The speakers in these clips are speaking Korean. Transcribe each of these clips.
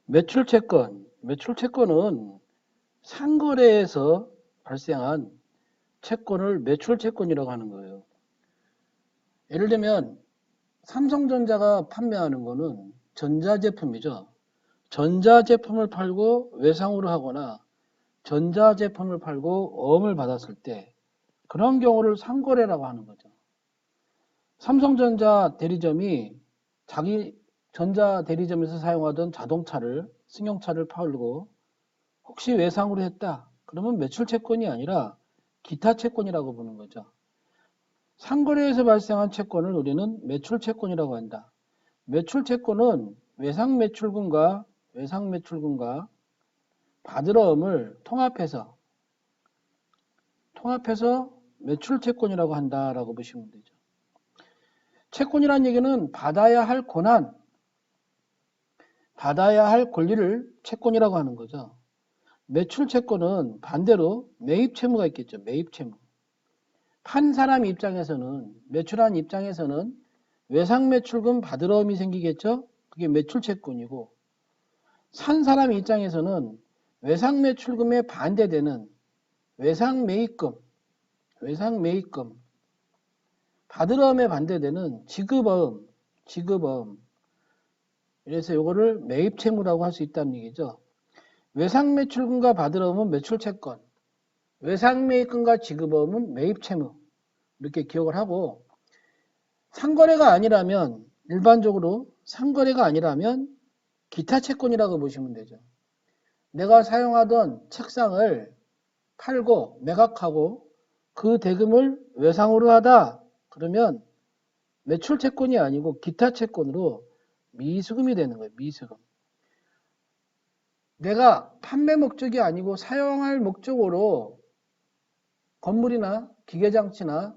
매출채권. 매출채권은 상거래에서 발생한 채권을 매출채권이라고 하는 거예요. 예를 들면 삼성전자가 판매하는 거는 전자제품이죠. 전자제품을 팔고 외상으로 하거나 전자제품을 팔고 어음을 받았을 때 그런 경우를 상거래라고 하는 거죠. 삼성전자 대리점이 자기 전자 대리점에서 사용하던 자동차를 승용차를 팔고 혹시 외상으로 했다. 그러면 매출 채권이 아니라 기타 채권이라고 보는 거죠. 상거래에서 발생한 채권을 우리는 매출 채권이라고 한다. 매출 채권은 외상 매출금과 받으러음을 통합해서 매출 채권이라고 한다라고 보시면 되죠. 채권이란 얘기는 받아야 할 권한, 받아야 할 권리를 채권이라고 하는 거죠. 매출 채권은 반대로 매입 채무가 있겠죠. 매입 채무. 판 사람 입장에서는, 매출한 입장에서는 외상 매출금 받으러움이 생기겠죠. 그게 매출 채권이고, 산 사람 입장에서는 외상 매출금에 반대되는 외상 매입금, 받으러움에 반대되는 지급어음. 그래서 이거를 매입 채무라고 할 수 있다는 얘기죠. 외상 매출금과 받으러움은 매출 채권, 외상 매입금과 지급어음은 매입 채무. 이렇게 기억을 하고, 상거래가 아니라면 일반적으로 상거래가 아니라면 기타 채권이라고 보시면 되죠. 내가 사용하던 책상을 팔고 매각하고 그 대금을 외상으로 하다 그러면 매출 채권이 아니고 기타 채권으로 미수금이 되는 거예요. 미수금. 내가 판매 목적이 아니고 사용할 목적으로 건물이나 기계장치나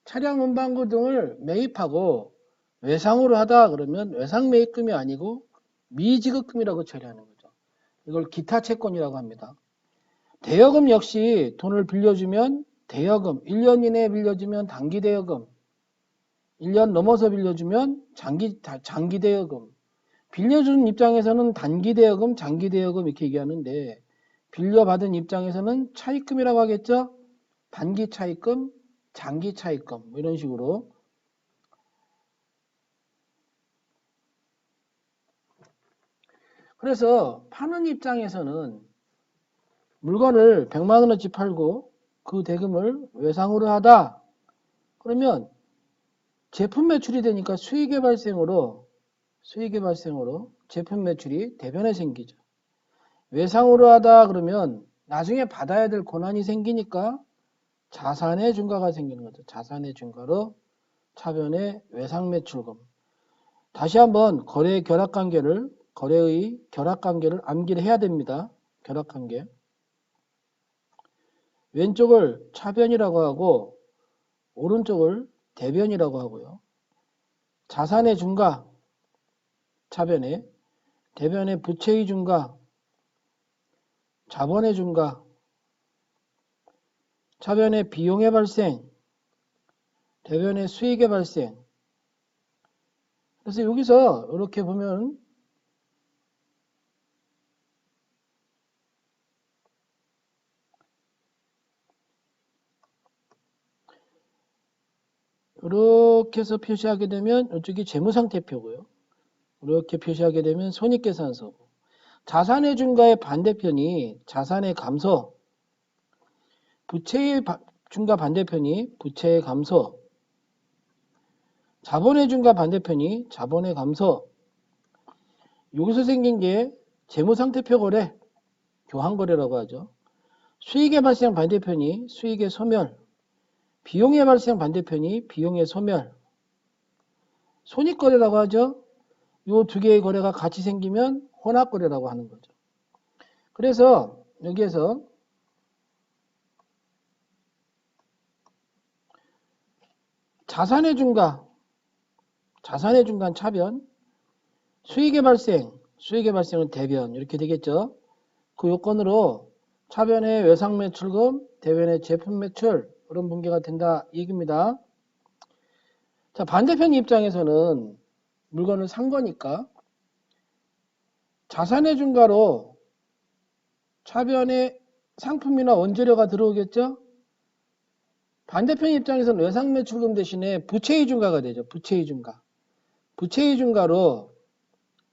차량 운반구 등을 매입하고 외상으로 하다 그러면 외상 매입금이 아니고 미지급금이라고 처리하는 거죠. 이걸 기타 채권이라고 합니다. 대여금 역시 돈을 빌려주면 대여금, 1년 이내에 빌려주면 단기 대여금, 1년 넘어서 빌려주면 장기 대여금, 빌려주는 입장에서는 단기 대여금, 장기 대여금 이렇게 얘기하는데 빌려받은 입장에서는 차입금이라고 하겠죠. 단기 차입금, 장기 차입금 뭐 이런 식으로. 그래서 파는 입장에서는 물건을 100만 원어치 팔고 그 대금을 외상으로 하다 그러면 제품 매출이 되니까 수익의 발생으로 제품 매출이 대변에 생기죠. 외상으로 하다 그러면 나중에 받아야 될 권한이 생기니까 자산의 증가가 생기는 거죠. 자산의 증가로 차변의 외상 매출금. 다시 한번 거래의 결합관계를 암기를 해야 됩니다. 결합관계. 왼쪽을 차변이라고 하고 오른쪽을 대변이라고 하고요. 자산의 증가, 차변에, 대변의 부채의 증가, 자본의 증가, 차변의 비용의 발생, 대변의 수익의 발생. 그래서 여기서 이렇게 보면 이렇게 해서 표시하게 되면 이쪽이 재무상태표고요. 이렇게 표시하게 되면 손익계산서고, 자산의 증가의 반대편이 자산의 감소, 부채의 증가 반대편이 부채의 감소, 자본의 증가 반대편이 자본의 감소. 여기서 생긴 게 재무상태표 거래, 교환거래라고 하죠. 수익의 발생 반대편이 수익의 소멸, 비용의 발생 반대편이 비용의 소멸, 손익거래라고 하죠. 이 두 개의 거래가 같이 생기면 혼합거래라고 하는 거죠. 그래서 여기에서 자산의 증가는 차변, 수익의 발생은 대변 이렇게 되겠죠. 그 요건으로 차변의 외상 매출금, 대변의 제품 매출 그런 분계가 된다 이 얘기입니다. 자, 반대편 입장에서는 물건을 산 거니까 자산의 중과로 차변에 상품이나 원재료가 들어오겠죠? 반대편 입장에서는 외상매출금 대신에 부채의 중과가 되죠. 부채의 중과. 부채의 중과로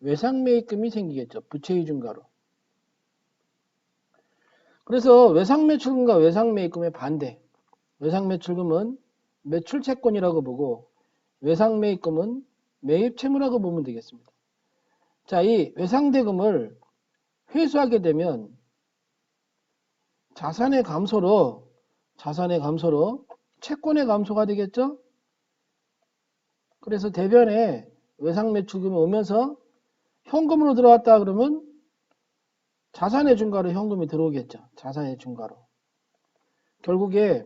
외상매입금이 생기겠죠. 부채의 중과로. 그래서 외상매출금과 외상매입금의 반대. 외상매출금은 매출채권이라고 보고 외상매입금은 매입채무라고 보면 되겠습니다. 자, 이 외상대금을 회수하게 되면 자산의 감소로 채권의 감소가 되겠죠? 그래서 대변에 외상매출금이 오면서 현금으로 들어왔다 그러면 자산의 중과로 현금이 들어오겠죠. 자산의 중과로. 결국에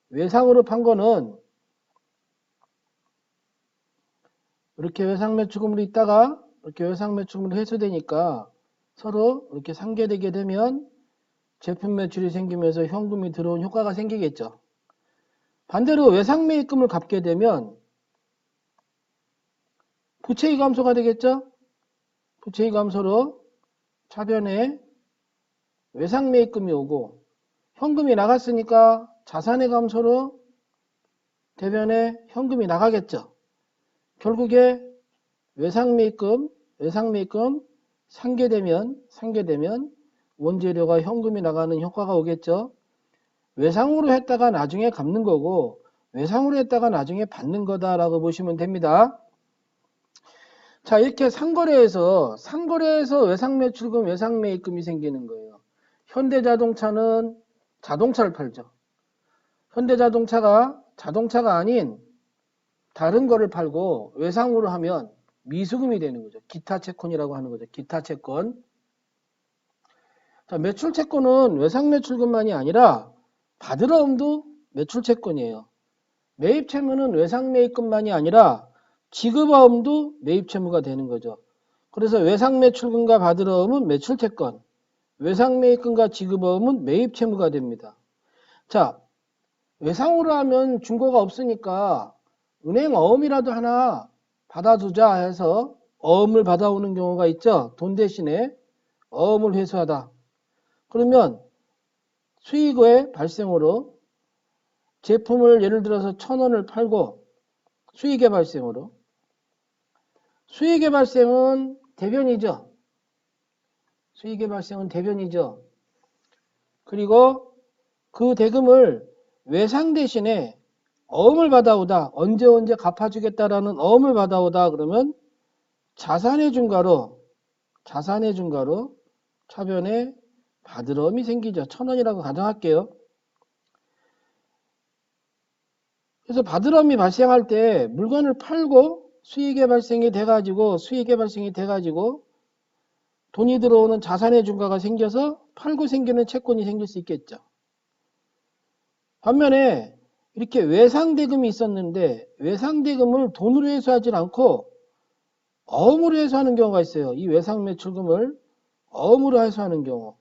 외상으로 판 거는 이렇게 외상매출금으로 있다가 이렇게 외상매출금으로 회수되니까 서로 이렇게 상계되게 되면 제품 매출이 생기면서 현금이 들어온 효과가 생기겠죠. 반대로 외상매입금을 갚게 되면 부채의 감소가 되겠죠. 부채의 감소로 차변에 외상매입금이 오고 현금이 나갔으니까 자산의 감소로 대변에 현금이 나가겠죠. 결국에 외상매입금 상계되면 원재료가 현금이 나가는 효과가 오겠죠. 외상으로 했다가 나중에 갚는 거고 외상으로 했다가 나중에 받는 거다라고 보시면 됩니다. 자, 이렇게 상거래에서 외상매출금, 외상매입금이 생기는 거예요. 현대자동차는 자동차를 팔죠. 현대자동차가 자동차가 아닌 다른 거를 팔고 외상으로 하면 미수금이 되는 거죠. 기타채권이라고 하는 거죠. 기타채권. 자, 매출채권은 외상매출금만이 아니라 받으러움도 매출채권이에요. 매입채무는 외상매입금만이 아니라 지급어음도 매입채무가 되는 거죠. 그래서 외상매출금과 받으러움은 매출채권, 외상매입금과 지급어음은 매입채무가 됩니다. 자, 외상으로 하면 중고가 없으니까 은행 어음이라도 하나 받아두자 해서 어음을 받아오는 경우가 있죠. 돈 대신에 어음을 회수하다. 그러면 수익의 발생으로 제품을 예를 들어서 1,000원을 팔고 수익의 발생으로 수익의 발생은 대변이죠. 수익의 발생은 대변이죠. 그리고 그 대금을 외상 대신에 어음을 받아오다. 언제 갚아주겠다라는 어음을 받아오다. 그러면 자산의 중과로 차변에 받으러움이 생기죠. 1,000원이라고 가정할게요. 그래서 받으러움이 발생할 때 물건을 팔고 수익의 발생이 돼가지고 돈이 들어오는 자산의 중과가 생겨서 팔고 생기는 채권이 생길 수 있겠죠. 반면에 이렇게 외상대금이 있었는데 외상대금을 돈으로 회수하지 않고 어음으로 회수하는 경우가 있어요. 이 외상매출금을 어음으로 회수하는 경우.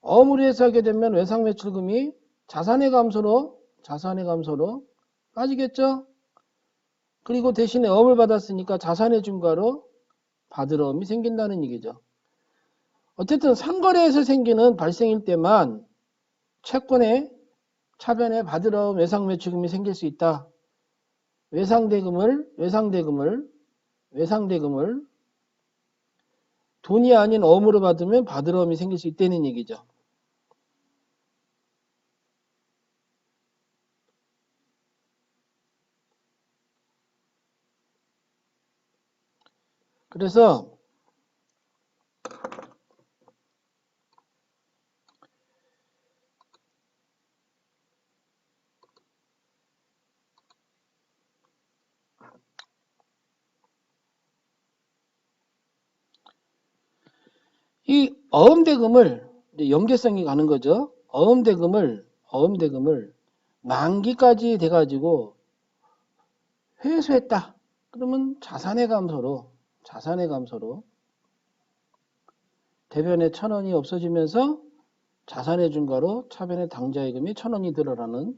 어음으로 회수하게 되면 외상매출금이 자산의 감소로 빠지겠죠. 그리고 대신에 어음을 받았으니까 자산의 중과로 받으러움이 생긴다는 얘기죠. 어쨌든 상거래에서 생기는 발생일 때만 채권의 차변에 받으러움 외상매출금이 생길 수 있다. 외상대금을 돈이 아닌 어음으로 받으면 받으러움이 생길 수 있다는 얘기죠. 그래서 이 어음대금을 연계성이 가는 거죠. 어음대금을 만기까지 돼가지고 회수했다. 그러면 자산의 감소로 대변에 1,000원이 없어지면서 자산의 중과로 차변에 당좌예금이 1,000원이 들어라는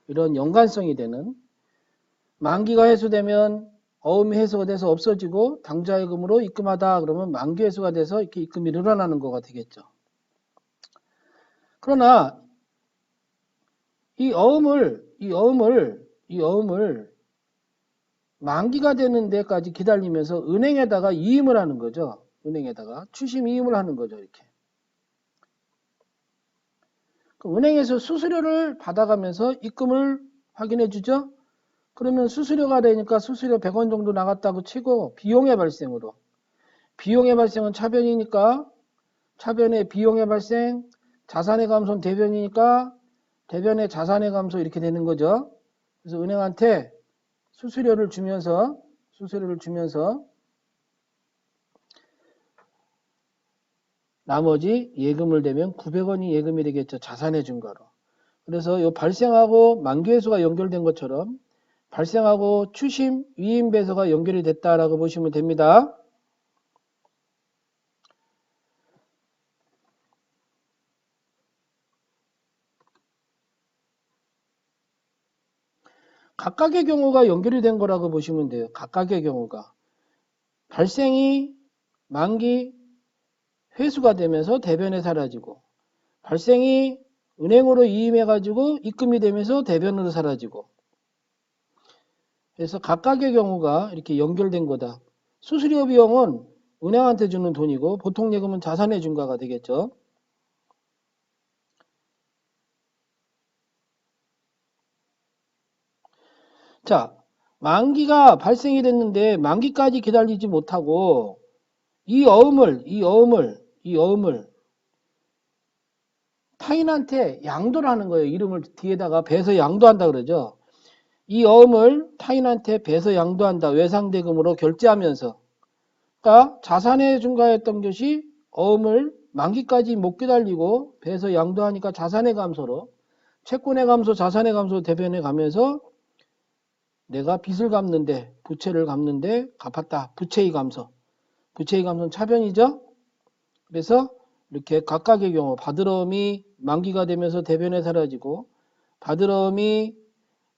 이런 연관성이 되는 만기가 회수되면 어음이 해소가 돼서 없어지고 당좌예금으로 입금하다 그러면 만기 해소가 돼서 이렇게 입금이 늘어나는 거가 되겠죠. 그러나 이 어음을 만기가 되는 데까지 기다리면서 은행에다가 이임을 하는 거죠. 은행에다가 추심 이임을 하는 거죠. 이렇게. 은행에서 수수료를 받아가면서 입금을 확인해 주죠. 그러면 수수료가 되니까 수수료 100원 정도 나갔다고 치고 비용의 발생으로. 비용의 발생은 차변이니까 차변의 비용의 발생, 자산의 감소는 대변이니까 대변의 자산의 감소 이렇게 되는 거죠. 그래서 은행한테 수수료를 주면서 나머지 예금을 대면 900원이 예금이 되겠죠. 자산의 증가로. 그래서 이 발생하고 만기회수가 연결된 것처럼 발생하고 추심 위임 배서가 연결이 됐다라고 보시면 됩니다. 각각의 경우가 연결이 된 거라고 보시면 돼요. 각각의 경우가. 발생이 만기 회수가 되면서 대변에 사라지고 발생이 은행으로 이임해가지고 입금이 되면서 대변으로 사라지고 그래서 각각의 경우가 이렇게 연결된 거다. 수수료 비용은 은행한테 주는 돈이고 보통 예금은 자산의 증가가 되겠죠. 자, 만기가 발생이 됐는데 만기까지 기다리지 못하고 이 어음을 타인한테 양도를 하는 거예요. 이름을 뒤에다가 배서 양도한다 그러죠. 이 어음을 타인한테 배서 양도한다. 외상대금으로 결제하면서. 그러니까 자산에 증가했던 것이 어음을 만기까지 못 기다리고 배서 양도하니까 자산의 감소로 채권의 감소, 자산의 감소 대변해 가면서 내가 빚을 갚는데 부채를 갚는데 갚았다. 부채의 감소. 부채의 감소는 차변이죠. 그래서 이렇게 각각의 경우 받으러움이 만기가 되면서 대변에 사라지고 받으러움이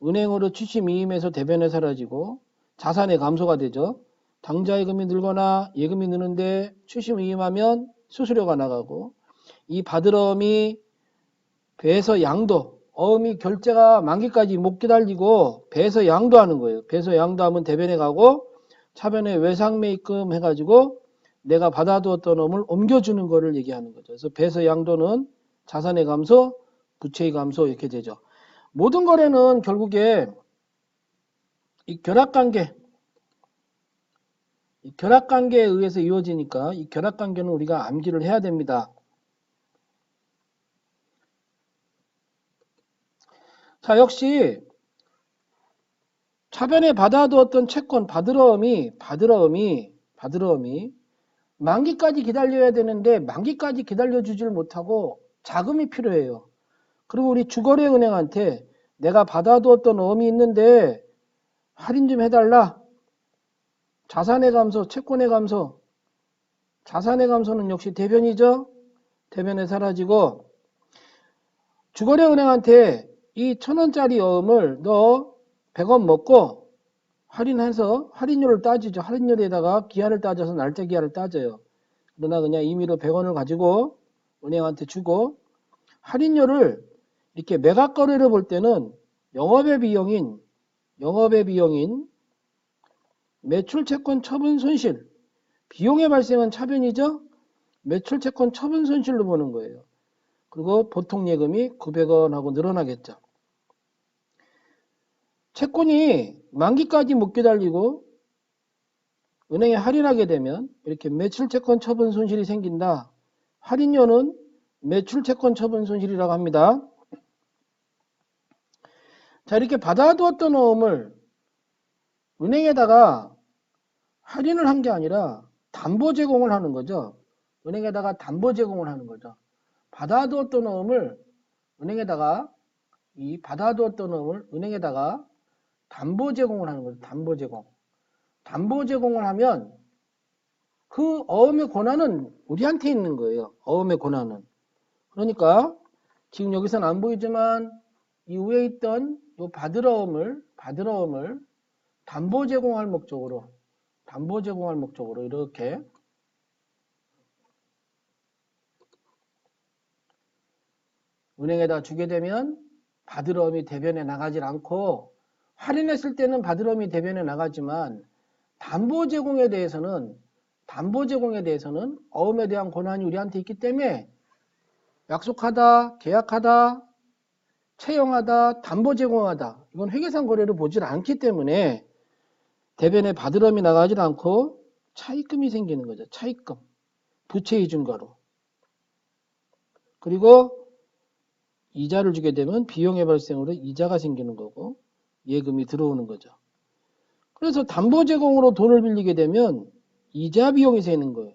은행으로 추심 이임해서 대변에 사라지고 자산의 감소가 되죠. 당좌예금이 늘거나 예금이 느는데 추심 이임하면 수수료가 나가고 이 받으러움이 배서 양도 어음이 결제가 만기까지 못 기다리고 배서 양도하는 거예요. 배서 양도하면 대변에 가고 차변에 외상매입금 해가지고 내가 받아두었던 어음을 옮겨주는 거를 얘기하는 거죠. 그래서 배서 양도는 자산의 감소, 부채의 감소 이렇게 되죠. 모든 거래는 결국에 이 결합관계에 의해서 이루어지니까 이 결합관계는 우리가 암기를 해야 됩니다. 자, 역시 차변에 받아두었던 채권 받으러움이 만기까지 기다려야 되는데 만기까지 기다려주질 못하고 자금이 필요해요. 그리고 우리 주거래은행한테 내가 받아두었던 어음이 있는데 할인 좀 해달라. 자산의 감소, 채권의 감소. 자산의 감소는 역시 대변이죠. 대변에 사라지고 주거래은행한테 이 1,000원짜리 어음을 너 100원 먹고 할인해서 할인율을 따지죠. 할인율에다가 기한을 따져서 날짜 기한을 따져요. 그러나 그냥 임의로 100원을 가지고 은행한테 주고 할인율을 이렇게 매각 거래를 볼 때는 영업의 비용인 매출 채권 처분 손실 비용의 발생은 차변이죠. 매출 채권 처분 손실로 보는 거예요. 그리고 보통 예금이 900원하고 늘어나겠죠. 채권이 만기까지 못 기다리고 은행에 할인하게 되면 이렇게 매출채권 처분 손실이 생긴다. 할인료는 매출채권 처분 손실이라고 합니다. 자, 이렇게 받아두었던 어음을 은행에다가 할인을 한 게 아니라 담보 제공을 하는 거죠. 은행에다가 담보 제공을 하는 거죠. 받아두었던 어음을 은행에다가 담보 제공을 하는 거죠. 담보 제공. 담보 제공을 하면 그 어음의 권한은 우리한테 있는 거예요. 어음의 권한은. 그러니까 지금 여기서는 안 보이지만 이 위에 있던 이 받으러움을 담보 제공할 목적으로 이렇게 은행에다 주게 되면 받으러움이 대변에 나가질 않고, 할인했을 때는 받으러움이 대변에 나가지만 담보 제공에 대해서는 어음에 대한 권한이 우리한테 있기 때문에 약속하다, 계약하다, 채용하다, 담보 제공하다, 이건 회계상 거래로 보질 않기 때문에 대변에 받으러움이 나가질 않고 차입금이 생기는 거죠. 차입금, 부채이중과로. 그리고 이자를 주게 되면 비용의 발생으로 이자가 생기는 거고 예금이 들어오는 거죠. 그래서 담보 제공으로 돈을 빌리게 되면 이자 비용이 생기는 거예요.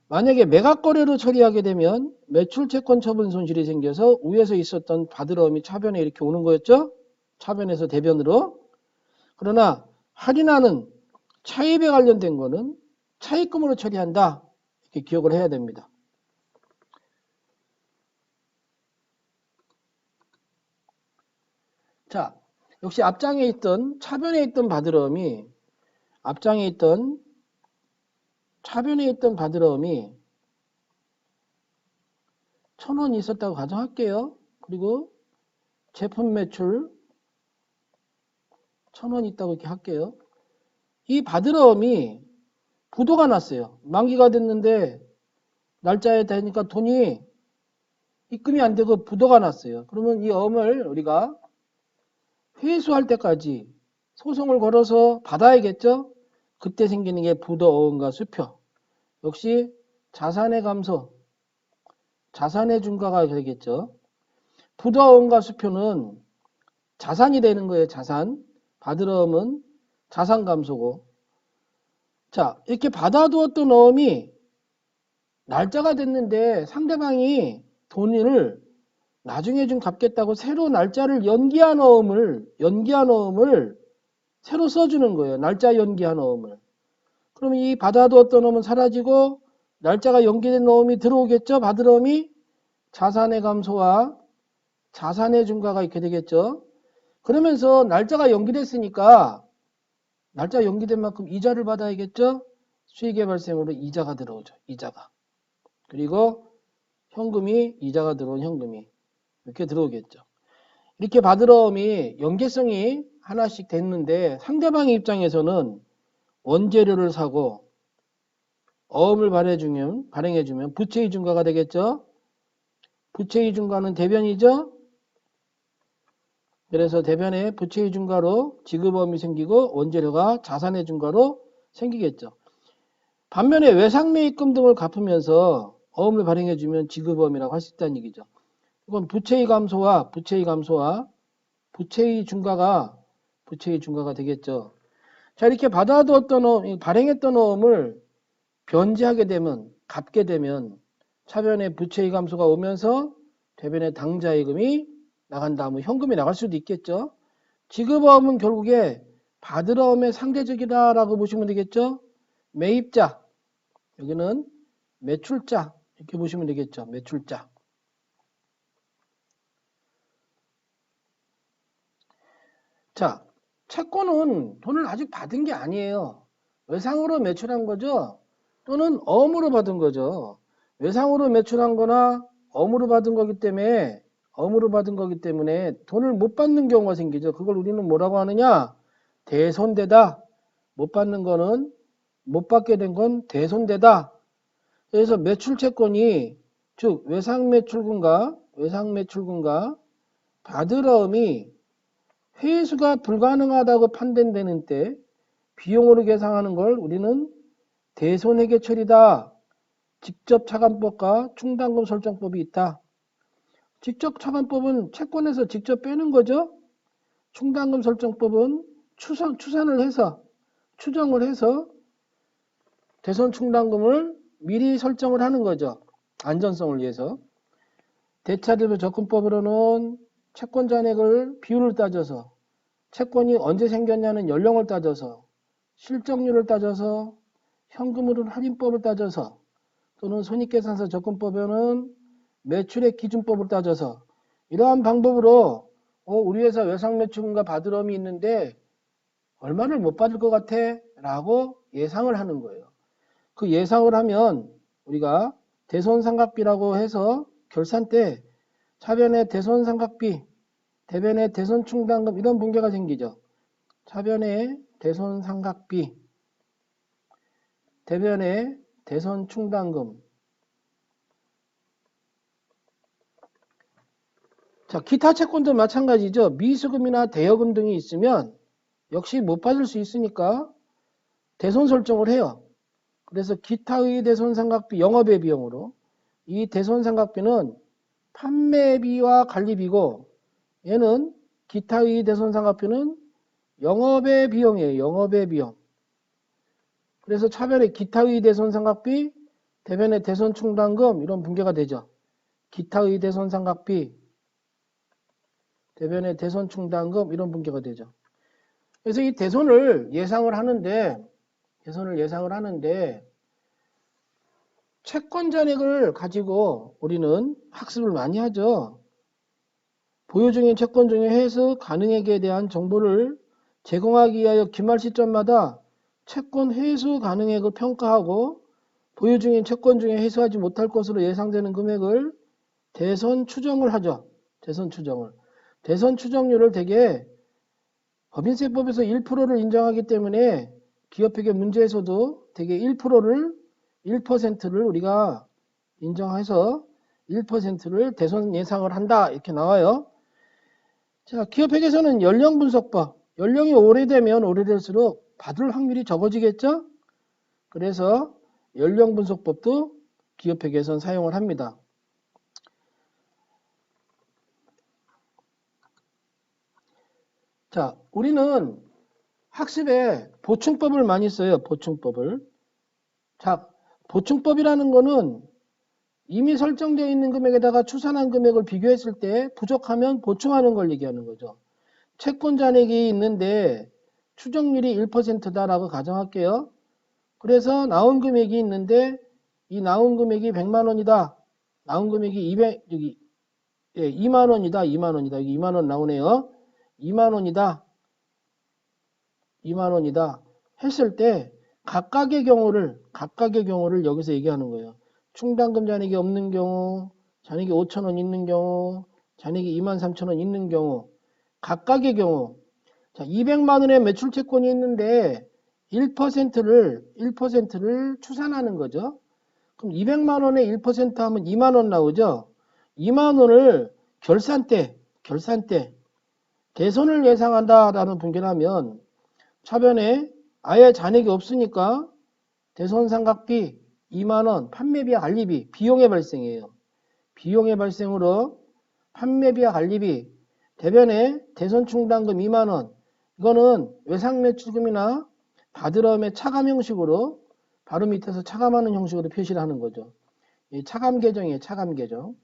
만약에 매각거래로 처리하게 되면 매출채권 처분 손실이 생겨서 위에서 있었던 받으러움이 차변에 이렇게 오는 거였죠. 차변에서 대변으로. 그러나 할인하는 차입에 관련된 거는 차입금으로 처리한다. 이렇게 기억을 해야 됩니다. 자, 역시 앞장에 있던 차변에 있던 받으러움이 차변에 있던 받으러움이 1,000원 있었다고 가정할게요. 그리고 제품 매출 1,000원 있다고 이렇게 할게요. 이 받으러움이 부도가 났어요. 만기가 됐는데 날짜에 되니까 돈이 입금이 안 되고 부도가 났어요. 그러면 이 어음을 우리가 회수할 때까지 소송을 걸어서 받아야겠죠? 그때 생기는 게 부도 어음과 수표. 역시 자산의 감소, 자산의 증가가 되겠죠. 부도 어음과 수표는 자산이 되는 거예요. 자산. 받으러움은 자산 감소고. 자, 이렇게 받아두었던 어음이 날짜가 됐는데 상대방이 돈을 나중에 좀 갚겠다고 새로 날짜를 연기한 어음을 새로 써주는 거예요. 날짜 연기한 어음을. 그러면 이 받아두었던 어음은 사라지고 날짜가 연기된 어음이 들어오겠죠. 받으러움이 자산의 감소와 자산의 증가가 있게 되겠죠. 그러면서 날짜가 연기됐으니까 날짜 연기된 만큼 이자를 받아야겠죠. 수익의 발생으로 이자가 들어오죠. 이자가. 그리고 현금이, 이자가 들어온 현금이 이렇게 들어오겠죠. 이렇게 받으러움이 연계성이 하나씩 됐는데 상대방의 입장에서는 원재료를 사고 어음을 발행해주면 부채의 증가가 되겠죠. 부채의 증가는 대변이죠. 그래서 대변에 부채의 증가로 지급어음이 생기고 원재료가 자산의 증가로 생기겠죠. 반면에 외상매입금 등을 갚으면서 어음을 발행해주면 지급어음이라고 할 수 있다는 얘기죠. 이건 부채의 감소와 부채의 증가가 되겠죠. 자, 이렇게 받아두었던 발행했던 어음을 변제하게 되면, 갚게 되면 차변에 부채의 감소가 오면서 대변에 당자예금이 나간다. 뭐 현금이 나갈 수도 있겠죠. 지급어음은 결국에 받으러움의 상대적이다라고 보시면 되겠죠. 매입자, 여기는 매출자 이렇게 보시면 되겠죠. 매출자. 자, 채권은 돈을 아직 받은 게 아니에요. 외상으로 매출한 거죠. 또는 어음으로 받은 거죠. 외상으로 매출한 거나 어음으로 받은 거기 때문에 돈을 못 받는 경우가 생기죠. 그걸 우리는 뭐라고 하느냐? 대손대다. 못 받는 거는 못 받게 된 건 대손대다. 그래서 매출채권이 즉 외상매출금과 받으러움이 회수가 불가능하다고 판단되는 때 비용으로 계상하는 걸 우리는 대손회계처리다. 직접차감법과 충당금 설정법이 있다. 직접차감법은 채권에서 직접 빼는 거죠. 충당금 설정법은 추정을 해서 대손 충당금을 미리 설정을 하는 거죠. 안전성을 위해서. 대차대표 접근법으로는 채권 잔액을 비율을 따져서 채권이 언제 생겼냐는 연령을 따져서 실적률을 따져서 현금으로는 할인법을 따져서 또는 손익계산서 접근법에는 매출액 기준법을 따져서 이러한 방법으로 우리 회사 외상매출금과 받으러움이 있는데 얼마를 못 받을 것 같아? 라고 예상을 하는 거예요. 그 예상을 하면 우리가 대손삼각비라고 해서 결산 때 차변의 대손삼각비, 대변의 대손충당금 이런 분계가 생기죠. 차변의 대손삼각비, 대변의 대손충당금. 자, 기타 채권도 마찬가지죠. 미수금이나 대여금 등이 있으면 역시 못 받을 수 있으니까 대손 설정을 해요. 그래서 기타의 대손삼각비 영업의 비용으로 이 대손삼각비는 판매비와 관리비고 얘는 기타의 대손삼각비는 영업의 비용이에요. 영업의 비용. 그래서 차변의 기타의 대손삼각비, 대변의 대손충당금 이런 분계가 되죠. 기타의 대손삼각비, 대변의 대손충당금 이런 분계가 되죠. 그래서 이 대손을 예상을 하는데 채권 잔액을 가지고 우리는 학습을 많이 하죠. 보유 중인 채권 중에 회수 가능액에 대한 정보를 제공하기 위하여 기말 시점마다 채권 회수 가능액을 평가하고 보유 중인 채권 중에 회수하지 못할 것으로 예상되는 금액을 대손 추정을 하죠. 대손 추정을. 대손 추정률을 대개 법인세법에서 1%를 인정하기 때문에 기업회계 문제에서도 대개 1%를 우리가 인정해서 1%를 대손 예상을 한다 이렇게 나와요. 자, 기업회계에서는 연령분석법. 연령이 오래되면 오래될수록 받을 확률이 적어지겠죠? 그래서 연령분석법도 기업회계에서는 사용을 합니다. 자, 우리는 학습에 보충법을 많이 써요. 보충법을. 자, 보충법이라는 거는 이미 설정되어 있는 금액에다가 추산한 금액을 비교했을 때 부족하면 보충하는 걸 얘기하는 거죠. 채권 잔액이 있는데 추정률이 1%다라고 가정할게요. 그래서 나온 금액이 있는데 이 나온 금액이 100만 원이다. 나온 금액이 2만 원이다. 2만 원이다. 여기 2만 원 나오네요. 2만 원이다. 2만 원이다. 했을 때 각각의 경우를 여기서 얘기하는 거예요. 충당금 잔액이 없는 경우, 잔액이 5천 원 있는 경우, 잔액이 2만 3천 원 있는 경우, 각각의 경우. 자, 200만 원의 매출 채권이 있는데 1%를 추산하는 거죠. 그럼 200만 원에 1% 하면 2만 원 나오죠. 2만 원을 결산 때 대손을 예상한다라는 분계라면 차변에 아예 잔액이 없으니까 대손삼각비 2만원, 판매비와 관리비, 비용의 발생이에요. 비용의 발생으로 판매비와 관리비, 대변에 대손충당금 2만원, 이거는 외상매출금이나 바드럼의 차감 형식으로 바로 밑에서 차감하는 형식으로 표시를 하는 거죠. 이 차감 계정이에요. 차감 계정.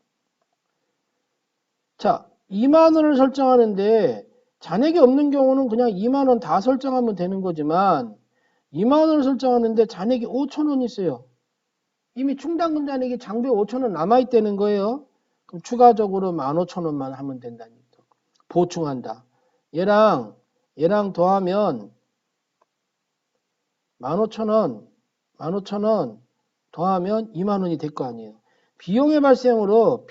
자, 2만원을 설정하는데 잔액이 없는 경우는 그냥 2만원 다 설정하면 되는 거지만 2만원을 설정하는데 잔액이 5천원 있어요. 이미 충당금 잔액이 장부에 5천원 남아있다는 거예요. 그럼 추가적으로 15,000원만 하면 된다는 거죠. 보충한다. 얘랑 더하면 15,000원 더하면 2만원이 될 거 아니에요. 비용의 발생으로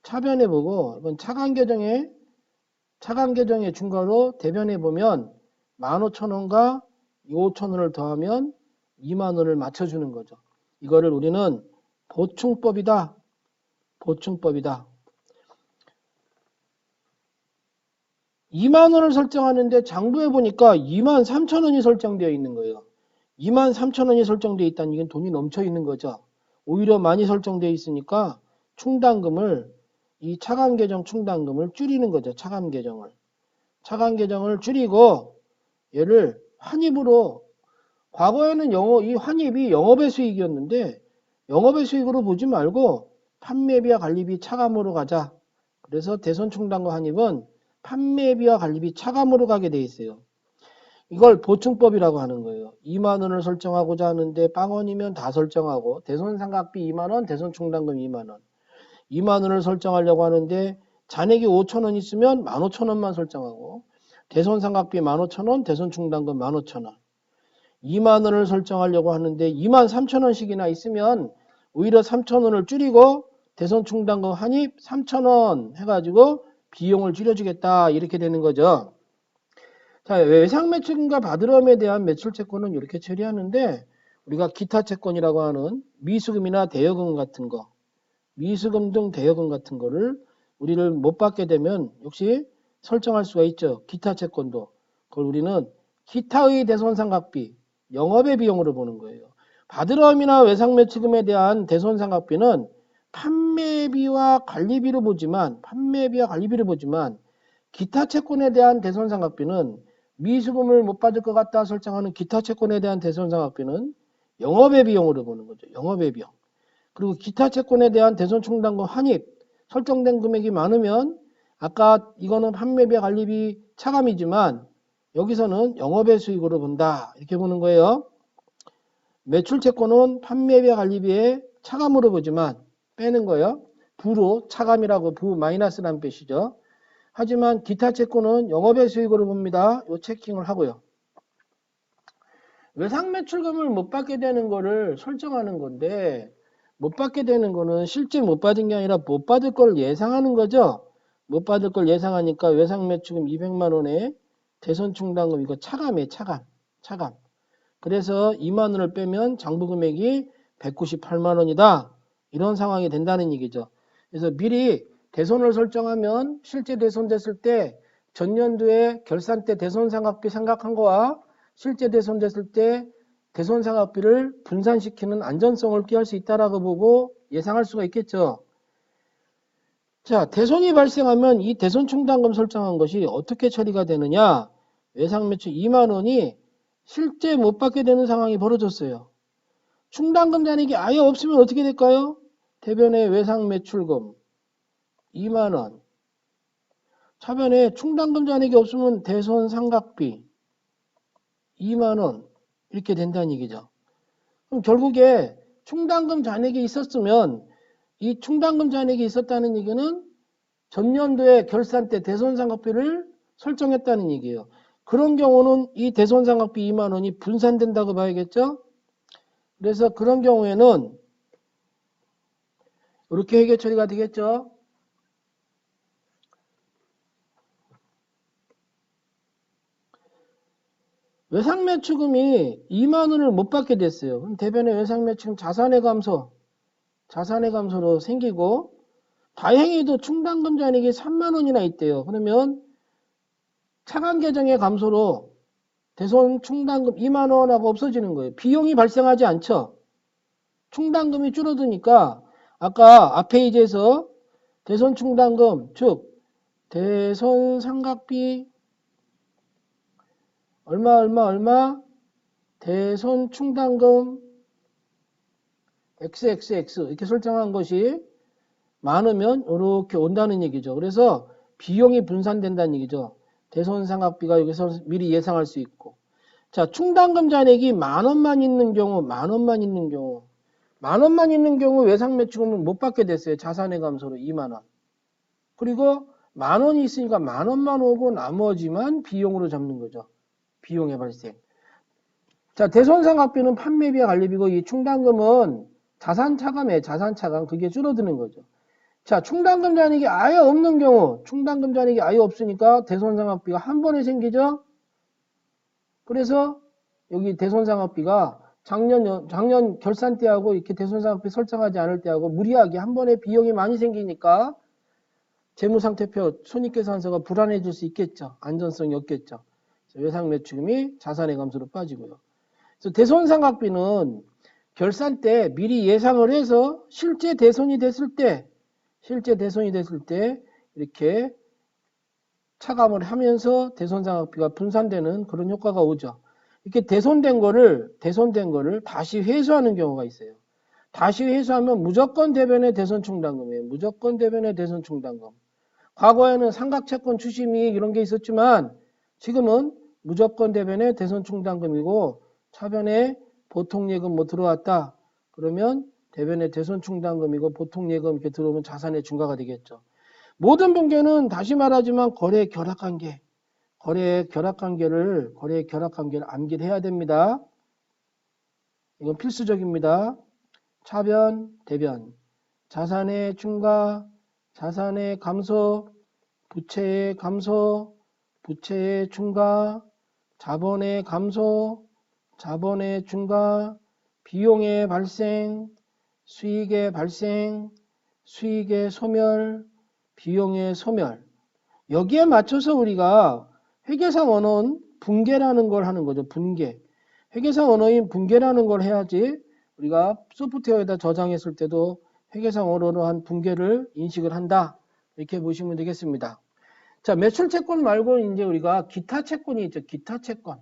차변해보고 이건 차감 계정의 중괄호 대변해보면 15,000원과 5,000원을 더하면 2만원을 맞춰주는 거죠. 이거를 우리는 보충법이다. 2만원을 설정하는데 장부에 보니까 2만 3천원이 설정되어 있는 거예요. 2만 3천원이 설정되어 있다는 이건 돈이 넘쳐 있는 거죠. 오히려 많이 설정되어 있으니까 충당금을 이 차감 계정 충당금을 줄이는 거죠. 차감 계정을 줄이고 얘를 환입으로 과거에는 이 환입이 영업의 수익이었는데 영업의 수익으로 보지 말고 판매비와 관리비 차감으로 가자. 그래서 대손 충당금 환입은 판매비와 관리비 차감으로 가게 돼 있어요. 이걸 보충법이라고 하는 거예요. 2만 원을 설정하고자 하는데 빵원이면 다 설정하고 대손 삼각비 2만 원, 대손 충당금 2만 원. 2만 원을 설정하려고 하는데 잔액이 5,000원 있으면 15,000원만 설정하고 대손상각비 15,000원, 대손충당금 15,000원. 2만 원을 설정하려고 하는데 2만 3천원씩이나 있으면 오히려 3천원을 줄이고 대손충당금 한입 3천원 해가지고 비용을 줄여주겠다 이렇게 되는 거죠. 자, 외상매출금과 바드럼에 대한 매출채권은 이렇게 처리하는데 우리가 기타채권이라고 하는 미수금이나 대여금 같은 거, 미수금 등 대여금 같은 거를 우리를 못 받게 되면 역시 설정할 수가 있죠. 기타채권도. 그걸 우리는 기타의 대손상각비, 영업의 비용으로 보는 거예요. 바드럼이나 외상매출금에 대한 대손상각비는 판매비와 관리비로 보지만 기타채권에 대한 대손상각비는 미수금을 못 받을 것 같다 설정하는 기타채권에 대한 대손상각비는 영업의 비용으로 보는 거죠. 영업의 비용. 그리고 기타채권에 대한 대손충당금 한입 설정된 금액이 많으면 아까 이거는 판매비 관리비 차감이지만 여기서는 영업의 수익으로 본다 이렇게 보는 거예요. 매출채권은 판매비 관리비의 차감으로 보지만 빼는 거예요. 부로 차감이라고 부 마이너스란 뜻이죠. 하지만 기타채권은 영업의 수익으로 봅니다. 요 체킹을 하고요. 외상매출금을 못 받게 되는 거를 설정하는 건데 못 받게 되는 거는 실제 못 받은 게 아니라 못 받을 걸 예상하는 거죠. 못 받을 걸 예상하니까 외상매출금 200만 원에 대손충당금 이거 차감이에요. 차감. 그래서 2만 원을 빼면 장부금액이 198만 원이다. 이런 상황이 된다는 얘기죠. 그래서 미리 대손을 설정하면 실제 대손됐을 때 전년도에 결산 때 대손상각비 생각한 거와 실제 대손됐을 때 대손상각비를 분산시키는 안전성을 꾀할 수 있다라고 보고 예상할 수가 있겠죠. 자, 대손이 발생하면 이 대손충당금 설정한 것이 어떻게 처리가 되느냐? 외상매출 2만 원이 실제 못 받게 되는 상황이 벌어졌어요. 충당금 잔액이 아예 없으면 어떻게 될까요? 대변의 외상매출금 2만 원. 차변에 충당금 잔액이 없으면 대손상각비 2만 원 이렇게 된다는 얘기죠. 그럼 결국에 충당금 잔액이 있었으면 이 충당금 잔액이 있었다는 얘기는 전년도에 결산 때 대손상각비를 설정했다는 얘기예요. 그런 경우는 이 대손상각비 2만 원이 분산된다고 봐야겠죠. 그래서 그런 경우에는 이렇게 회계 처리가 되겠죠. 외상매출금이 2만 원을 못 받게 됐어요. 그럼 대변의 외상매출금 자산의 감소로 생기고 다행히도 충당금 잔액이 3만 원이나 있대요. 그러면 차감 계정의 감소로 대손 충당금 2만 원하고 없어지는 거예요. 비용이 발생하지 않죠. 충당금이 줄어드니까 아까 앞 페이지에서 대손 충당금 즉 대손 상각비 얼마 대손 충당금 XXX 이렇게 설정한 것이 많으면 이렇게 온다는 얘기죠. 그래서 비용이 분산된다는 얘기죠. 대손 상각비가 여기서 미리 예상할 수 있고. 자, 충당금 잔액이 만 원만 있는 경우 외상매출금을 못 받게 됐어요. 자산의 감소로 2만 원. 그리고 만 원이 있으니까 만 원만 오고 나머지만 비용으로 잡는 거죠. 비용의 발생. 자, 대손상각비는 판매비와 관리비고 이 충당금은 자산 차감 그게 줄어드는 거죠. 자, 충당금 잔액이 아예 없는 경우 충당금 잔액이 아예 없으니까 대손상각비가 한 번에 생기죠. 그래서 여기 대손상각비가 작년 결산 때하고 이렇게 대손상각비 설정하지 않을 때하고 무리하게 한 번에 비용이 많이 생기니까 재무상태표 손익계산서가 불안해질 수 있겠죠. 안전성이 없겠죠. 외상매출금이 자산의 감소로 빠지고요. 그래서 대손상각비는 결산 때 미리 예상을 해서 실제 대손이 됐을 때 이렇게 차감을 하면서 대손상각비가 분산되는 그런 효과가 오죠. 이렇게 대손된 거를 다시 회수하는 경우가 있어요. 다시 회수하면 무조건 대변의 대손충당금이에요. 무조건 대변의 대손충당금. 과거에는 삼각채권 추심이익 이런 게 있었지만 지금은 무조건 대변의 대손충당금이고 차변에 보통예금 뭐 들어왔다. 그러면 대변의 대손충당금이고 보통예금 이렇게 들어오면 자산의 증가가 되겠죠. 모든 분계는 다시 말하지만 거래 결합관계, 거래 결합관계를 암기를 해야 됩니다. 이건 필수적입니다. 차변, 대변, 자산의 증가, 자산의 감소, 부채의 감소, 부채의 증가, 자본의 감소, 자본의 증가, 비용의 발생, 수익의 발생, 수익의 소멸, 비용의 소멸. 여기에 맞춰서 우리가 회계상 언어는 분계라는 걸 하는 거죠. 분계. 회계상 언어인 분계라는 걸 해야지 우리가 소프트웨어에다 저장했을 때도 회계상 언어로 한 분계를 인식을 한다. 이렇게 보시면 되겠습니다. 자, 매출 채권 말고 이제 우리가 기타 채권이 있죠. 기타 채권.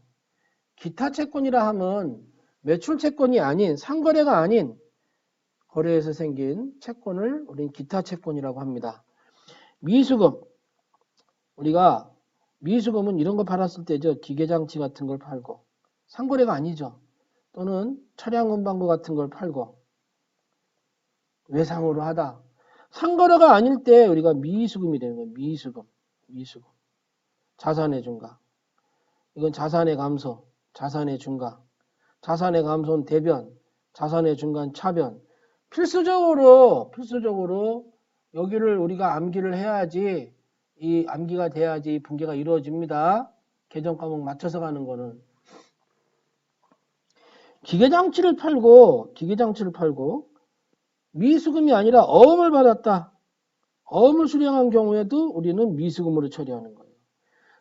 기타 채권이라 하면 매출 채권이 아닌 상거래가 아닌 거래에서 생긴 채권을 우리는 기타 채권이라고 합니다. 미수금. 우리가 미수금은 이런 거 팔았을 때죠. 기계장치 같은 걸 팔고 상거래가 아니죠. 또는 차량 운반부 같은 걸 팔고 외상으로 하다. 상거래가 아닐 때 우리가 미수금이 되는 거예요. 미수금. 미수금. 자산의 증가. 이건 자산의 감소, 자산의 증가. 자산의 감소는 대변, 자산의 증가는 차변. 필수적으로 여기를 우리가 암기를 해야지 이 암기가 돼야지 분계가 이루어집니다. 계정 과목 맞춰서 가는 거는. 기계장치를 팔고 미수금이 아니라 어음을 받았다. 어음을 수령한 경우에도 우리는 미수금으로 처리하는 거예요.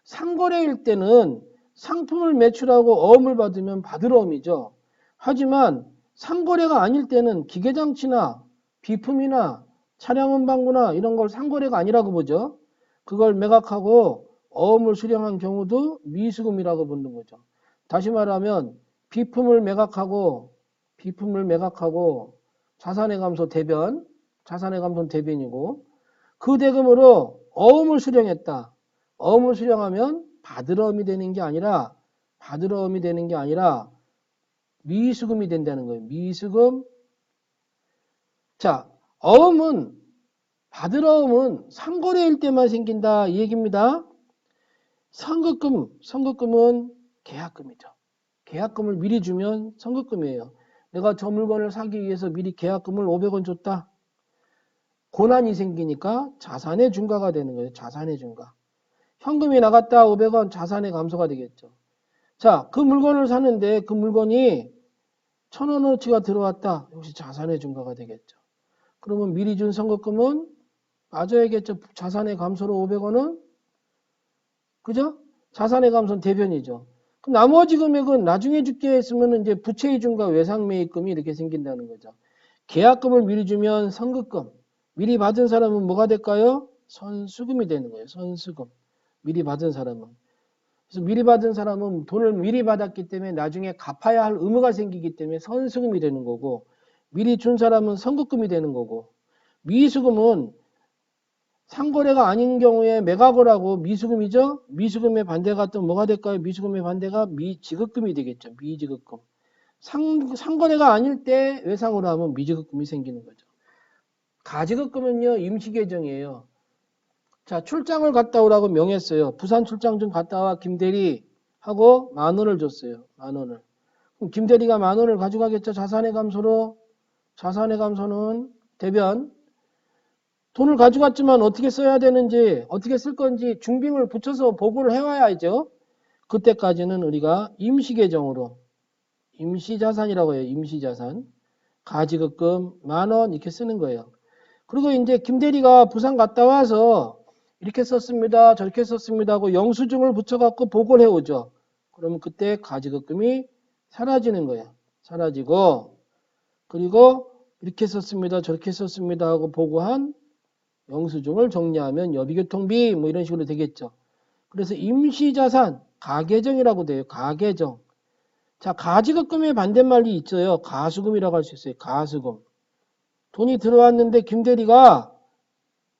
상거래일 때는 상품을 매출하고 어음을 받으면 받으러음이죠. 하지만 상거래가 아닐 때는 기계장치나 비품이나 차량 운반구나 이런 걸 상거래가 아니라고 보죠. 그걸 매각하고 어음을 수령한 경우도 미수금이라고 보는 거죠. 다시 말하면 비품을 매각하고 자산의 감소 대변, 자산의 감소는 대변이고 그 대금으로 어음을 수령했다. 어음을 수령하면 받으러음이 되는 게 아니라 미수금이 된다는 거예요. 미수금. 자, 받으러음은 상거래일 때만 생긴다 이 얘기입니다. 선급금은 계약금이죠. 계약금을 미리 주면 선급금이에요. 내가 저 물건을 사기 위해서 미리 계약금을 500원 줬다. 고난이 생기니까 자산의 증가가 되는 거예요. 자산의 증가. 현금이 나갔다 500원 자산의 감소가 되겠죠. 자, 그 물건을 사는데 그 물건이 1,000원어치가 들어왔다. 역시 자산의 증가가 되겠죠. 그러면 미리 준 선급금은 빠져야겠죠. 자산의 감소로 500원은 그죠? 자산의 감소는 대변이죠. 그럼 나머지 금액은 나중에 줄게 했으면 이제 부채의 증가 외상매입금이 이렇게 생긴다는 거죠. 계약금을 미리 주면 선급금. 미리 받은 사람은 뭐가 될까요? 선수금이 되는 거예요. 선수금. 미리 받은 사람은. 그래서 미리 받은 사람은 돈을 미리 받았기 때문에 나중에 갚아야 할 의무가 생기기 때문에 선수금이 되는 거고 미리 준 사람은 선급금이 되는 거고 미수금은 상거래가 아닌 경우에 매각을 하고 미수금이죠. 미수금의 반대가 또 뭐가 될까요? 미수금의 반대가 미지급금이 되겠죠. 미지급금. 상거래가 아닐 때 외상으로 하면 미지급금이 생기는 거죠. 가지급금은요. 임시계정이에요. 자, 출장을 갔다 오라고 명했어요. 부산 출장 좀 갔다 와 김대리 하고 10,000원을 줬어요. 10,000원을. 그럼 김대리가 10,000원을 가져가겠죠. 자산의 감소로. 자산의 감소는 대변. 돈을 가져갔지만 어떻게 써야 되는지 어떻게 쓸 건지 중빙을 붙여서 보고를 해와야죠. 그때까지는 우리가 임시계정으로 임시자산이라고 해요. 임시자산. 가지급금 10,000원 이렇게 쓰는 거예요. 그리고 이제 김대리가 부산 갔다 와서 이렇게 썼습니다. 저렇게 썼습니다 하고 영수증을 붙여갖고 보고를 해오죠. 그러면 그때 가지급금이 사라지는 거예요. 사라지고 그리고 이렇게 썼습니다. 저렇게 썼습니다 하고 보고한 영수증을 정리하면 여비교통비 뭐 이런 식으로 되겠죠. 그래서 임시자산 가계정이라고 돼요. 가계정. 자, 가지급금의 반대말이 있어요. 가수금이라고 할 수 있어요. 가수금. 돈이 들어왔는데 김대리가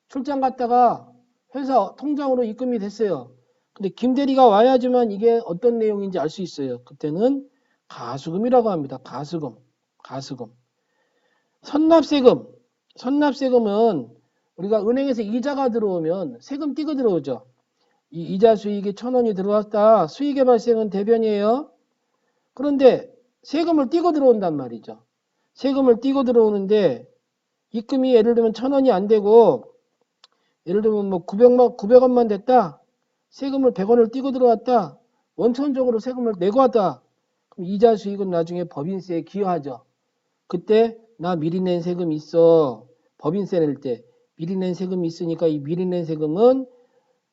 출장 갔다가 회사 통장으로 입금이 됐어요. 근데 김대리가 와야지만 이게 어떤 내용인지 알 수 있어요. 그때는 가수금이라고 합니다. 가수금. 가수금. 선납세금. 선납세금은 우리가 은행에서 이자가 들어오면 세금 띄고 들어오죠. 이 이자 수익이 1,000원이 들어왔다. 수익의 발생은 대변이에요. 그런데 세금을 띄고 들어온단 말이죠. 세금을 띄고 들어오는데 입금이 예를 들면 1,000원이 안 되고 예를 들면 뭐 900원만 됐다. 세금을 100원을 띄고 들어왔다. 원천적으로 세금을 내고 왔다. 그럼 이자 수익은 나중에 법인세에 기여하죠. 그때 나 미리 낸 세금 있어. 법인세 낼 때 미리 낸 세금이 있으니까 이 미리 낸 세금은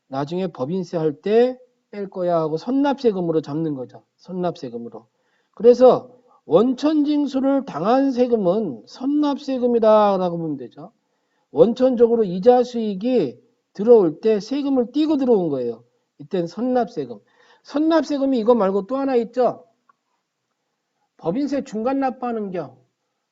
나중에 법인세 할 때 뺄 거야 하고 선납세금으로 잡는 거죠. 선납세금으로. 그래서 원천징수를 당한 세금은 선납세금이다 라고 보면 되죠. 원천적으로 이자 수익이 들어올 때 세금을 띄고 들어온 거예요. 이때는 선납세금. 선납세금이 이거 말고 또 하나 있죠. 법인세 중간 납부하는 경우.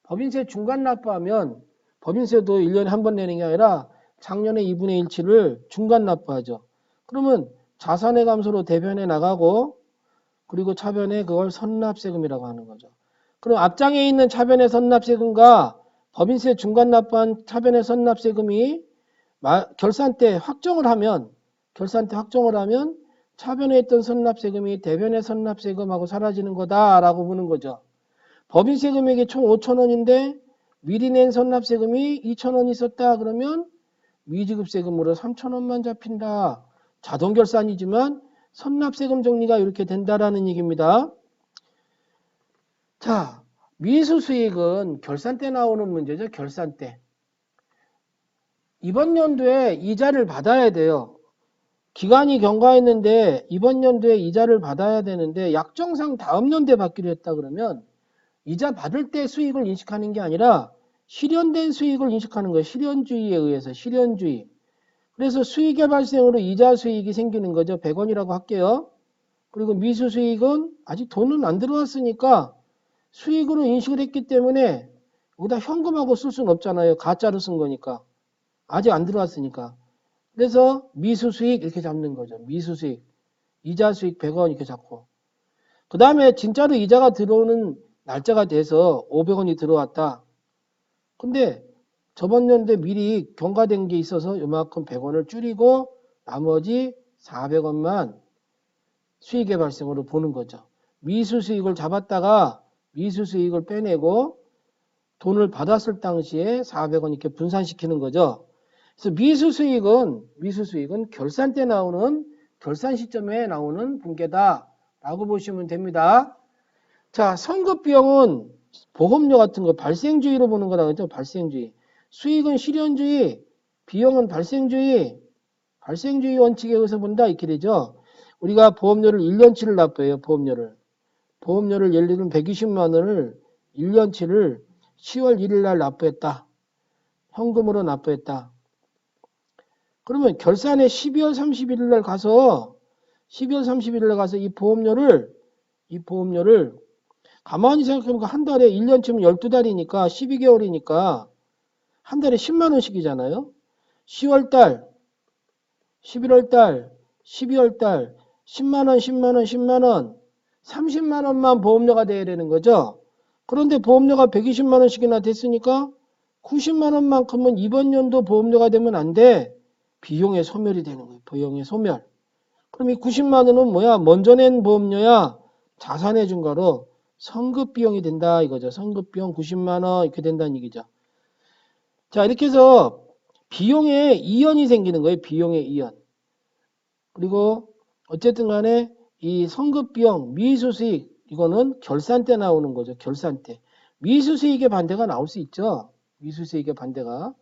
법인세 중간 납부하면 법인세도 1년에 한 번 내는 게 아니라 작년에 2분의 1치를 중간 납부하죠. 그러면 자산의 감소로 대변에 나가고 그리고 차변에 그걸 선납세금이라고 하는 거죠. 그럼 앞장에 있는 차변의 선납세금과 법인세 중간 납부한 차변의 선납세금이 결산 때 확정을 하면 차변에 있던 선납세금이 대변의 선납세금하고 사라지는 거다라고 보는 거죠. 법인세 금액이 총 5,000원인데 미리 낸 선납세금이 2,000원 있었다 그러면 미지급세금으로 3,000원만 잡힌다. 자동결산이지만 선납세금 정리가 이렇게 된다라는 얘기입니다. 자, 미수수익은 결산 때 나오는 문제죠. 결산 때. 이번 연도에 이자를 받아야 돼요. 기간이 경과했는데 이번 연도에 이자를 받아야 되는데 약정상 다음 연도에 받기로 했다 그러면 이자 받을 때 수익을 인식하는 게 아니라 실현된 수익을 인식하는 거예요. 실현주의에 의해서 실현주의. 그래서 수익의 발생으로 이자 수익이 생기는 거죠. 100원이라고 할게요. 그리고 미수 수익은 아직 돈은 안 들어왔으니까 수익으로 인식을 했기 때문에 여기다 현금하고 쓸 수는 없잖아요. 가짜로 쓴 거니까. 아직 안 들어왔으니까. 그래서 미수 수익 이렇게 잡는 거죠. 미수 수익. 이자 수익 100원 이렇게 잡고. 그 다음에 진짜로 이자가 들어오는 날짜가 돼서 500원이 들어왔다. 근데 저번 연도에 미리 경과된 게 있어서 요만큼 100원을 줄이고 나머지 400원만 수익의 발생으로 보는 거죠. 미수 수익을 잡았다가 미수 수익을 빼내고 돈을 받았을 당시에 400원 이렇게 분산시키는 거죠. 그래서 미수 수익은 결산 때 나오는 결산 시점에 나오는 분계다라고 보시면 됩니다. 자, 선급비용은 보험료 같은 거 발생주의로 보는 거라 그랬죠. 발생주의. 수익은 실현주의, 비용은 발생주의 원칙에 의해서 본다 이렇게 되죠. 우리가 보험료를 1년치를 납부해요. 보험료를 예를 들면 120만 원을 1년치를 10월 1일 날 납부했다. 현금으로 납부했다. 그러면 결산에 12월 31일 날 가서 이 보험료를 가만히 생각해보니까 한 달에 1년치면 12달이니까 12개월이니까 한 달에 10만 원씩이잖아요. 10월달, 11월달, 12월달 10만 원, 10만 원, 30만 원만 보험료가 돼야 되는 거죠. 그런데 보험료가 120만 원씩이나 됐으니까 90만 원만큼은 이번 연도 보험료가 되면 안 돼. 비용의 소멸이 되는 거예요. 비용의 소멸. 그럼 이 90만 원은 뭐야? 먼저 낸 보험료야. 자산의 증가로 선급 비용이 된다 이거죠. 선급 비용 90만 원 이렇게 된다는 얘기죠. 자, 이렇게 해서 비용의 이연이 생기는 거예요. 비용의 이연. 그리고 어쨌든 간에 이 선급 비용, 미수 수익 이거는 결산 때 나오는 거죠. 결산 때. 미수 수익의 반대가 나올 수 있죠. 미수 수익의 반대가.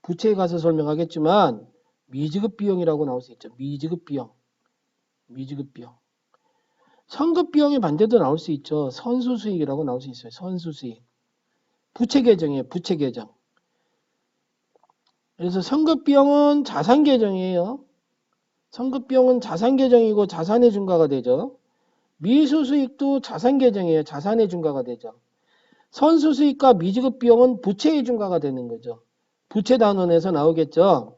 부채에 가서 설명하겠지만 미지급 비용이라고 나올 수 있죠. 미지급 비용. 선급 비용의 반대도 나올 수 있죠. 선수 수익이라고 나올 수 있어요. 선수 수익. 부채 계정이에요. 부채 계정. 그래서 선급 비용은 자산 계정이에요. 선급 비용은 자산 계정이고 자산의 증가가 되죠. 미수 수익도 자산 계정이에요. 자산의 증가가 되죠. 선수 수익과 미지급 비용은 부채의 증가가 되는 거죠. 부채 단원에서 나오겠죠.